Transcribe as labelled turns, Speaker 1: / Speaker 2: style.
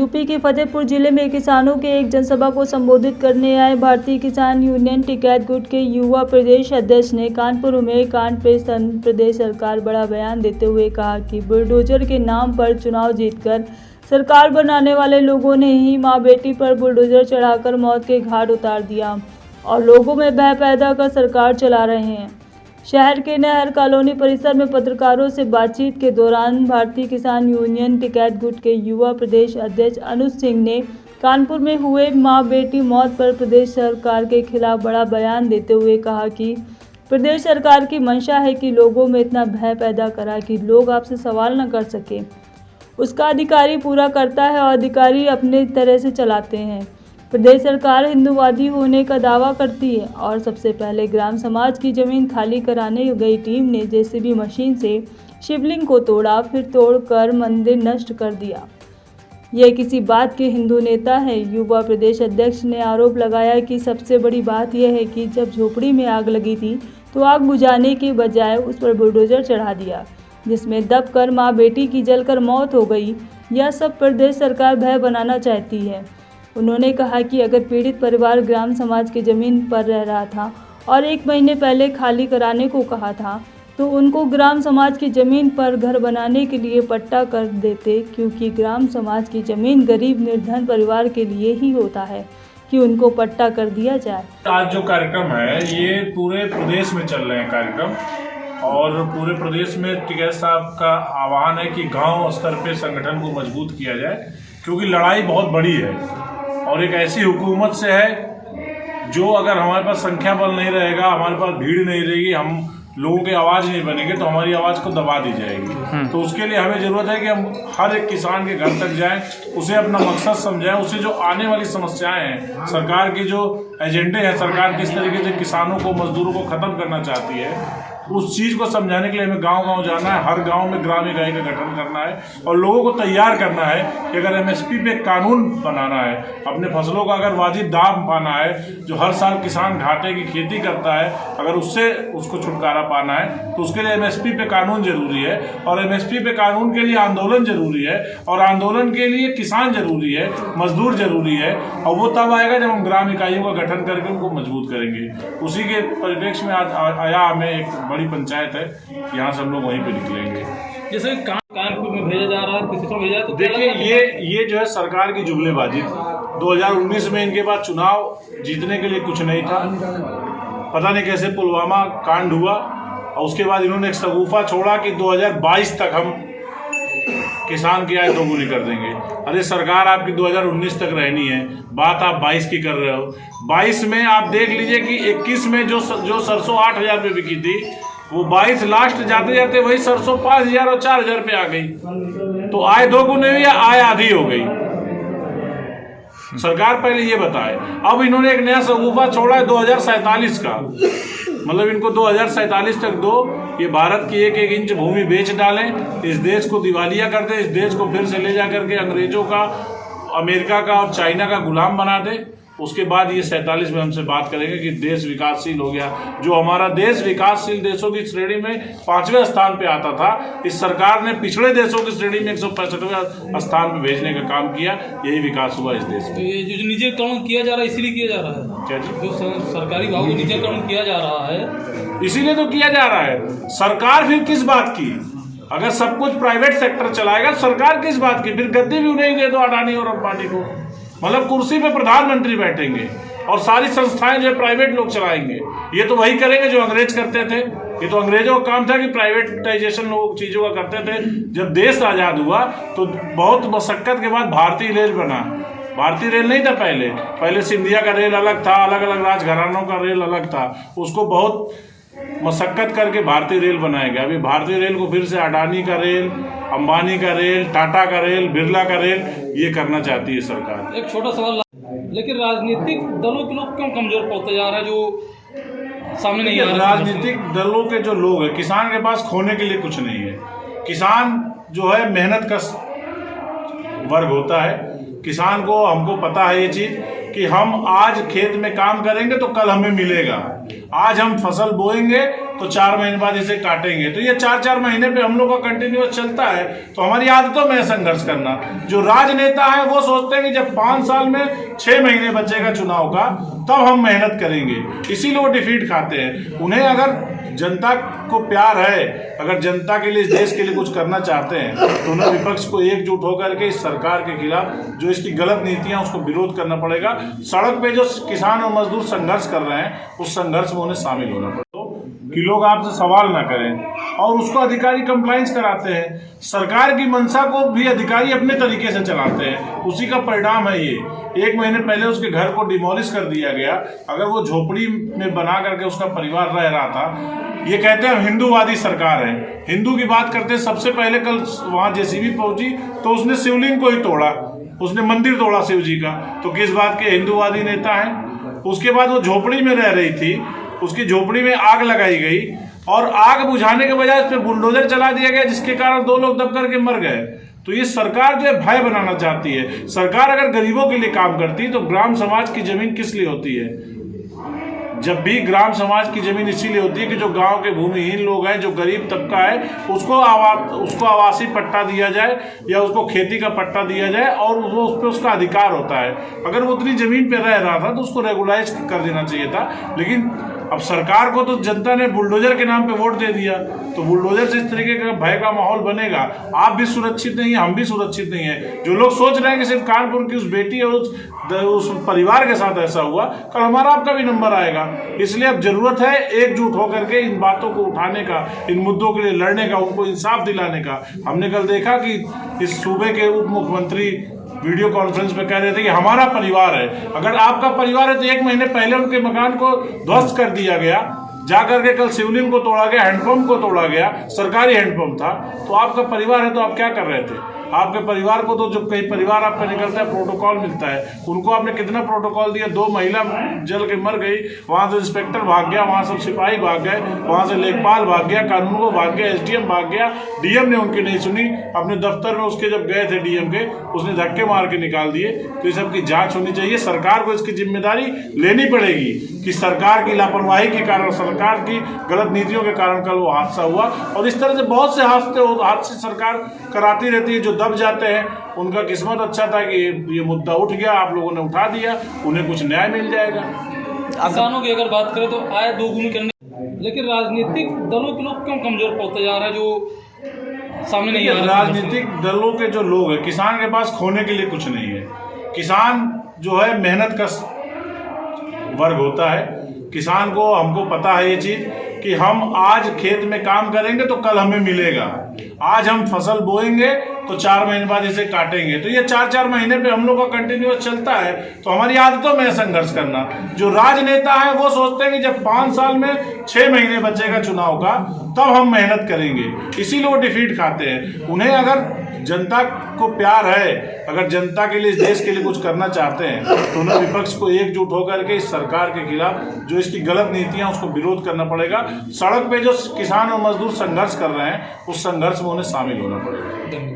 Speaker 1: UP के फतेहपुर जिले में किसानों के एक जनसभा को संबोधित करने आए भारतीय किसान यूनियन टिकैत गुट के युवा प्रदेश अध्यक्ष ने कानपुर में कांड पे प्रदेश सरकार बड़ा बयान देते हुए कहा कि बुलडोजर के नाम पर चुनाव जीतकर सरकार बनाने वाले लोगों ने ही मां बेटी पर बुलडोजर चढ़ाकर मौत के घाट उतार दिया और लोगों में भय पैदा कर सरकार चला रहे हैं। शहर के नहर कॉलोनी परिसर में पत्रकारों से बातचीत के दौरान भारतीय किसान यूनियन टिकैत गुट के युवा प्रदेश अध्यक्ष अनुज सिंह ने कानपुर में हुए मां बेटी मौत पर प्रदेश सरकार के खिलाफ बड़ा बयान देते हुए कहा कि प्रदेश सरकार की मंशा है कि लोगों में इतना भय पैदा करा कि लोग आपसे सवाल न कर सके। उसका अधिकारी पूरा करता है और अधिकारी अपने तरह से चलाते हैं। प्रदेश सरकार हिंदूवादी होने का दावा करती है और सबसे पहले ग्राम समाज की जमीन खाली कराने गई टीम ने जेसीबी मशीन से शिवलिंग को तोड़ा, फिर तोड़कर मंदिर नष्ट कर दिया। ये किसी बात के हिंदू नेता है। युवा प्रदेश अध्यक्ष ने आरोप लगाया कि सबसे बड़ी बात यह है कि जब झोपड़ी में आग लगी थी तो आग बुझाने के बजाय उस पर बुलडोजर चढ़ा दिया, जिसमें दबकर मां बेटी की जलकर मौत हो गई। यह सब प्रदेश सरकार भय बनाना चाहती है। उन्होंने कहा कि अगर पीड़ित परिवार ग्राम समाज की ज़मीन पर रह रहा था और 1 महीने पहले खाली कराने को कहा था तो उनको ग्राम समाज की ज़मीन पर घर बनाने के लिए पट्टा कर देते, क्योंकि ग्राम समाज की ज़मीन गरीब निर्धन परिवार के लिए ही होता है कि उनको पट्टा कर दिया जाए।
Speaker 2: आज जो कार्यक्रम है ये पूरे प्रदेश में चल रहे हैं कार्यक्रम, और पूरे प्रदेश में टिकैत साहब का आह्वान है कि गांव स्तर पे संगठन को मजबूत किया जाए, क्योंकि लड़ाई बहुत बड़ी है और एक ऐसी हुकूमत से है जो अगर हमारे पास संख्या बल नहीं रहेगा, हमारे पास भीड़ नहीं रहेगी, हम लोगों की आवाज़ नहीं बनेगी तो हमारी आवाज़ को दबा दी जाएगी। तो उसके लिए हमें ज़रूरत है कि हम हर एक किसान के घर तक जाएं, उसे अपना मकसद समझाएं, उसे जो आने वाली समस्याएं हैं, सरकार के जो एजेंडे हैं, सरकार किस तरीके से किसानों को, मजदूरों को ख़त्म करना चाहती है, उस चीज़ को समझाने के लिए हमें गांव-गांव जाना है। हर गांव में ग्राम इकाई का गठन करना है और लोगों को तैयार करना है कि अगर एमएसपी पे कानून बनाना है, अपने फसलों का अगर वाजिब दाम पाना है, जो हर साल किसान घाटे की खेती करता है, अगर उससे उसको छुटकारा पाना है तो उसके लिए एमएसपी पे कानून जरूरी है, और एमएसपी पे कानून के लिए आंदोलन जरूरी है, और आंदोलन के लिए किसान जरूरी है, मजदूर जरूरी है, और वो तब आएगा जब हम ग्राम इकाइयों का गठन करके उनको मजबूत करेंगे। उसी के परिप्रेक्ष्य में आज आया हमें एक बड़ी पंचायत है, यहाँ से हम लोग वहीं पे निकलेंगे।
Speaker 3: जैसे कानपुर में भेजा जा रहा है, किसी को भेजा, तो
Speaker 2: देखिए ये जो है सरकार की जुमलेबाजी थी। 2019 में इनके पास चुनाव जीतने के लिए कुछ नहीं था, पता नहीं कैसे पुलवामा कांड हुआ, और उसके बाद इन्होंने एक सगुफा छोड़ा कि 2022 तक हम किसान की आय दोगुनी कर देंगे। अरे सरकार आपकी 2019 तक रहनी है, बात आप 22 की कर रहे हो। 22 में आप देख लीजिए कि 21 में जो सरसों 8,000 रुपये बिकी थी, वो 22 लास्ट जाते जाते वही सरसों 5,000 और 4,000 रुपये आ गई। तो आय दोगुनी हुई, आय आधी हो गई। सरकार पहले ये बताए। अब इन्होंने एक नया सगुफा छोड़ा है 2047 का, मतलब इनको 2047 तक दो, ये भारत की 1-1 इंच भूमि बेच डालें, इस देश को दिवालिया कर दे, इस देश को फिर से ले जा करके अंग्रेजों का, अमेरिका का और चाइना का गुलाम बना दे। उसके बाद ये 47 में हमसे बात करेंगे कि देश विकासशील हो गया। जो हमारा देश विकासशील देशों की श्रेणी में 5वें स्थान पे आता था, इस सरकार ने पिछड़े देशों की श्रेणी में 165वें स्थान पे भेजने का काम किया। यही विकास हुआ इस देश में।
Speaker 3: तो ये जो निजीकरण किया जा रहा है, इसीलिए किया जा रहा है
Speaker 2: क्या जी?
Speaker 3: जो सरकारी भाव को निजीकरण किया जा रहा है,
Speaker 2: इसीलिए तो किया जा रहा है। सरकार फिर किस बात की? अगर सब कुछ प्राइवेट सेक्टर चलाएगा, सरकार किस बात की? फिर गद्दी भी उन्हें दे दो, अडानी और अंबानी को। मतलब कुर्सी पे प्रधानमंत्री बैठेंगे और सारी संस्थाएं जो है प्राइवेट लोग चलाएंगे। ये तो वही करेंगे जो अंग्रेज करते थे। ये तो अंग्रेजों का काम था कि प्राइवेटाइजेशन लोग चीज़ों का करते थे। जब देश आज़ाद हुआ तो बहुत मशक्कत के बाद भारतीय रेल बना। भारतीय रेल नहीं था पहले सिंधिया का रेल अलग था, अलग अलग राजघरानों का रेल अलग था। उसको बहुत मशक्कत करके भारतीय रेल बनाया गया। अभी भारतीय रेल को फिर से अडानी का रेल, अंबानी का रेल, टाटा का रेल, बिरला का रेल, ये करना चाहती है सरकार।
Speaker 3: एक छोटा सवाल, लेकिन राजनीतिक दलों के लोग क्यों कमजोर पड़ते जा रहे हैं, जो सामने नहीं आ रहा?
Speaker 2: राजनीतिक दलों के जो लोग हैं, किसान के पास खोने के लिए कुछ नहीं है। किसान जो है मेहनत का वर्ग होता है। किसान को, हमको पता है ये चीज कि हम आज खेत में काम करेंगे तो कल हमें मिलेगा। आज हम फसल बोएंगे तो 4 महीने बाद इसे काटेंगे। तो ये 4-4 महीने पे हम लोग का कंटिन्यूअस चलता है। तो हमारी आदतों में संघर्ष करना। जो राजनेता है वो सोचते हैं कि जब 5 साल में 6 महीने बचेगा चुनाव का तब हम मेहनत करेंगे, इसीलिए वो डिफीट खाते हैं। उन्हें अगर जनता को प्यार है, अगर जनता के लिए इस देश के लिए कुछ करना चाहते हैं तो उन्हें विपक्ष को एकजुट होकर के इस सरकार के खिलाफ जो इसकी गलत नीतियां उसको विरोध करना पड़ेगा। सड़क पे जो किसान और मजदूर संघर्ष कर रहे हैं उस संघर्ष में उन्हें शामिल होना पड़ेगा कि लोग आपसे सवाल ना करें और उसको अधिकारी कंप्लाइंस कराते हैं। सरकार की मंशा को भी अधिकारी अपने तरीके से चलाते हैं, उसी का परिणाम है ये। 1 महीने पहले उसके घर को डिमोलिश कर दिया गया। अगर वो झोपड़ी में बना करके उसका परिवार रह रहा था, ये कहते हैं हम हिंदूवादी सरकार है, हिंदू की बात करते हैं। सबसे पहले कल वहाँ जेसीबी पहुंची तो उसने शिवलिंग को ही तोड़ा, उसने मंदिर तोड़ा शिव जी का। तो किस बात के हिंदूवादी नेता हैं? उसके बाद वो झोपड़ी में रह रही थी, उसकी झोपड़ी में आग लगाई गई और आग बुझाने के बजाय उस पर बुलडोजर चला दिया गया, जिसके कारण 2 लोग दब करके मर गए। तो ये सरकार जो है भय बनाना चाहती है। सरकार अगर गरीबों के लिए काम करती तो ग्राम समाज की जमीन किस लिए होती है? जब भी ग्राम समाज की जमीन इसीलिए होती है कि जो गांव के भूमिहीन लोग हैं, जो गरीब तबका है, उसको आवासीय पट्टा दिया जाए या उसको खेती का पट्टा दिया जाए और वो उस पर उसका अधिकार होता है। अगर वो उतनी जमीन पे रह रहा था तो उसको रेगुलाइज कर देना चाहिए था। लेकिन अब सरकार को तो जनता ने बुलडोजर के नाम पे वोट दे दिया, तो बुलडोजर से इस तरीके का भय का माहौल बनेगा। आप भी सुरक्षित नहीं है, हम भी सुरक्षित नहीं है। जो लोग सोच रहे हैं कि सिर्फ कानपुर की उस बेटी और उस परिवार के साथ ऐसा हुआ, कल हमारा आपका भी नंबर आएगा। इसलिए अब जरूरत है एकजुट होकर के इन बातों को उठाने का, इन मुद्दों के लिए लड़ने का, उनको इंसाफ दिलाने का। हमने कल देखा कि इस सूबे के उप मुख्यमंत्री वीडियो कॉन्फ्रेंस पे कह रहे थे कि हमारा परिवार है। अगर आपका परिवार है तो 1 महीने पहले उनके मकान को ध्वस्त कर दिया गया, जाकर के कल शिवलिंग को तोड़ा गया, हैंडपंप को तोड़ा गया, सरकारी हैंडपंप था। तो आपका परिवार है तो आप क्या कर रहे थे? आपके परिवार को तो जब कहीं परिवार आपका निकलता है प्रोटोकॉल मिलता है, उनको आपने कितना प्रोटोकॉल दिया? 2 महिला जल के मर गई, वहां से इंस्पेक्टर भाग गया, वहां से सिपाही भाग गए, वहां से लेखपाल भाग गया, कानून को भाग गया, एसडीएम भाग गया, डीएम ने उनकी नहीं सुनी। अपने दफ्तर में उसके जब गए थे डीएम के, उसने धक्के मार के निकाल दिए। तो इस सब की जांच होनी चाहिए। सरकार को इसकी जिम्मेदारी लेनी पड़ेगी कि सरकार की लापरवाही के कारण, सरकार की गलत नीतियों के कारण कल वो हादसा हुआ। और इस तरह से बहुत से हादसे सरकार कराती रहती है। जो दब जाते हैं उनका किस्मत अच्छा था कि ये मुद्दा उठ गया, आप लोगों ने उठा दिया, उन्हें कुछ न्याय मिल जाएगा।
Speaker 3: किसानों की अगर बात करें तो आय दोगुनी करने, लेकिन राजनीतिक दलों के लोग क्यों कमजोर पड़ते जा रहे हैं जो सामने नहीं आ रहे?
Speaker 2: राजनीतिक दलों के जो लोग हैं, किसान के पास खोने के लिए कुछ नहीं है। किसान जो है मेहनत का वर्ग होता है। किसान को, हमको पता है ये चीज कि हम आज खेत में काम करेंगे तो कल हमें मिलेगा। आज हम फसल बोएंगे तो 4 महीने बाद इसे काटेंगे। तो ये 4-4 महीने पे हम लोग का कंटिन्यूअस चलता है। तो हमारी आदतों में संघर्ष करना। जो राजनेता है वो सोचते हैं कि जब 5 साल में 6 महीने बचेगा चुनाव का तब हम मेहनत करेंगे, इसीलिए वो डिफीट खाते हैं। उन्हें अगर जनता को प्यार है, अगर जनता के लिए इस देश के लिए कुछ करना चाहते हैं तो उन्हें विपक्ष को एकजुट होकर के इस सरकार के खिलाफ जो इसकी गलत नीतियां उसको विरोध करना पड़ेगा। सड़क पे जो किसान और मजदूर संघर्ष कर रहे हैं उस संघर्ष में उन्हें शामिल होना पड़ेगा।